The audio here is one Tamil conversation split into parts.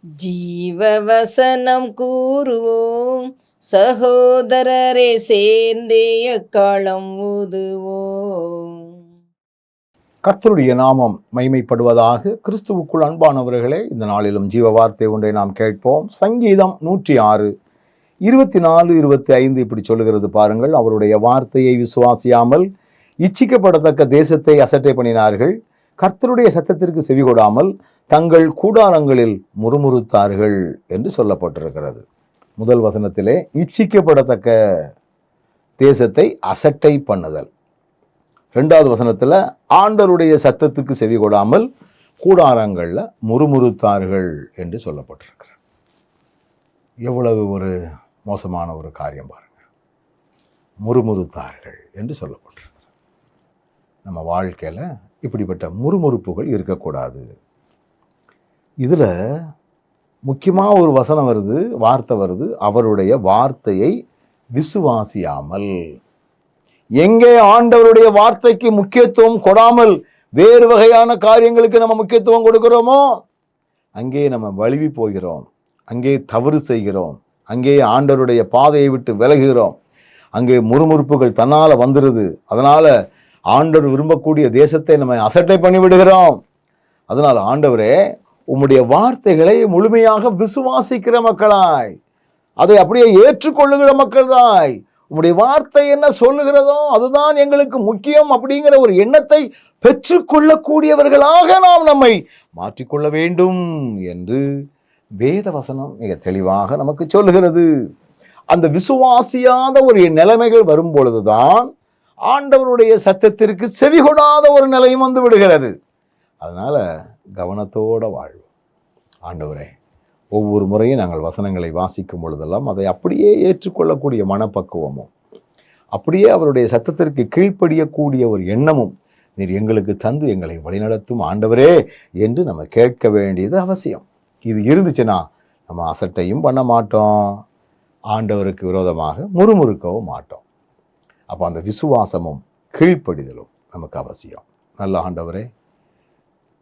ஜீவவசனம் கூறுவோம், சகோதரரே சேர்ந்தே எக்காலம் ஊதுவோம். கர்த்தருடைய நாமம் மைமைப்படுவதாக. கிறிஸ்துவுக்குள் அன்பானவர்களே, இந்த நாளிலும் ஜீவ வார்த்தை ஒன்றை நாம் கேட்போம். சங்கீதம் 106 24 25 இப்படி சொல்லுகிறது பாருங்கள். அவருடைய வார்த்தையை விசுவாசியாமல் இச்சிக்கப்படத்தக்க தேசத்தை அசட்டை பண்ணினார்கள். கர்த்தருடைய சத்தத்திற்கு செவிகொடாமல் தங்கள் கூடாரங்களில் முறுமுறுத்தார்கள் என்று சொல்லப்பட்டிருக்கிறது. முதல் வசனத்திலே இச்சிக்கப்படத்தக்க தேசத்தை அசட்டை பண்ணுதல். ரெண்டாவது வசனத்தில் ஆண்டவருடைய சத்தத்துக்கு செவி கொடாமல் கூடாரங்களில் முறுமுறுத்தார்கள் என்று சொல்லப்பட்டிருக்கிறது. எவ்வளவு ஒரு மோசமான ஒரு காரியம் பாருங்கள். முறுமுறுத்தார்கள் என்று சொல்லப்பட்டிருக்கிறது. நம்ம வாழ்க்கையில் இப்படிப்பட்ட முறுமுறுப்புகள் இருக்கக்கூடாது. இதில் முக்கியமாக ஒரு வசனம் வருது, வார்த்தை வருது, அவருடைய வார்த்தையை விசுவாசியாமல். எங்கே ஆண்டவருடைய வார்த்தைக்கு முக்கியத்துவம் கொடாமல் வேறு வகையான காரியங்களுக்கு நம்ம முக்கியத்துவம் கொடுக்கிறோமோ அங்கே நம்ம வழுவி போகிறோம், அங்கே தவறு செய்கிறோம், அங்கே ஆண்டவருடைய பாதையை விட்டு விலகுகிறோம், அங்கே முறுமுறுப்புகள் தன்னால் வந்துடுது. அதனால் ஆண்டவர் விரும்பக்கூடிய தேசத்தை நம்ம அசட்டை பண்ணி விடுகிறோம். அதனால் ஆண்டவரே, உம்முடைய வார்த்தைகளை முழுமையாக விசுவாசிக்கிற மக்களாய், அதை அப்படியே ஏற்றுக்கொள்ளுகிற மக்களாய், உம்முடைய வார்த்தை என்ன சொல்லுகிறதோ அதுதான் எங்களுக்கு முக்கியம் அப்படிங்கிற ஒரு எண்ணத்தை பெற்றுக்கொள்ளக்கூடியவர்களாக நாம் நம்மை மாற்றிக்கொள்ள வேண்டும் என்று வேத வசனம் மிக தெளிவாக நமக்கு சொல்லுகிறது. அந்த விசுவாசியாத ஒரு நிலைமைகள் வரும் பொழுதுதான் ஆண்டவருடைய சத்தத்திற்கு செவிகொடாத ஒரு நிலையும் வந்து விடுகிறது. அதனால கவனத்தோட வாழ்வோம். ஆண்டவரே, ஒவ்வொரு முறையும் நாங்கள் வசனங்களை வாசிக்கும் பொழுதெல்லாம் அதை அப்படியே ஏற்றுக்கொள்ளக்கூடிய மனப்பக்குவமும், அப்படியே அவருடைய சத்தத்திற்கு கீழ்ப்படியக்கூடிய ஒரு எண்ணமும் நீர் எங்களுக்கு தந்து எங்களை வழிநடத்தும் ஆண்டவரே என்று நம்ம கேட்க வேண்டியது அவசியம். இது இருந்துச்சுன்னா நம்ம அசட்டையும் பண்ண மாட்டோம், ஆண்டவருக்கு விரோதமாக முறுமுறுக்கவும் மாட்டோம். அப்போ அந்த விசுவாசமும் கீழ்ப்படிதலும் நமக்கு அவசியம். நல்ல ஆண்டவரே,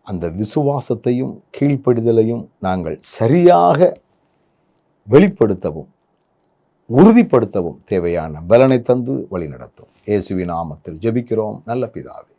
அந்த விசுவாசத்தையும் கீழ்ப்படிதலையும் நாங்கள் சரியாக வெளிப்படுத்தவும் உறுதிப்படுத்தவும் தேவையான பலனை தந்து வழி நடத்தும். இயேசுவின் நாமத்தில் ஜெபிக்கிறோம் நல்ல பிதாவே.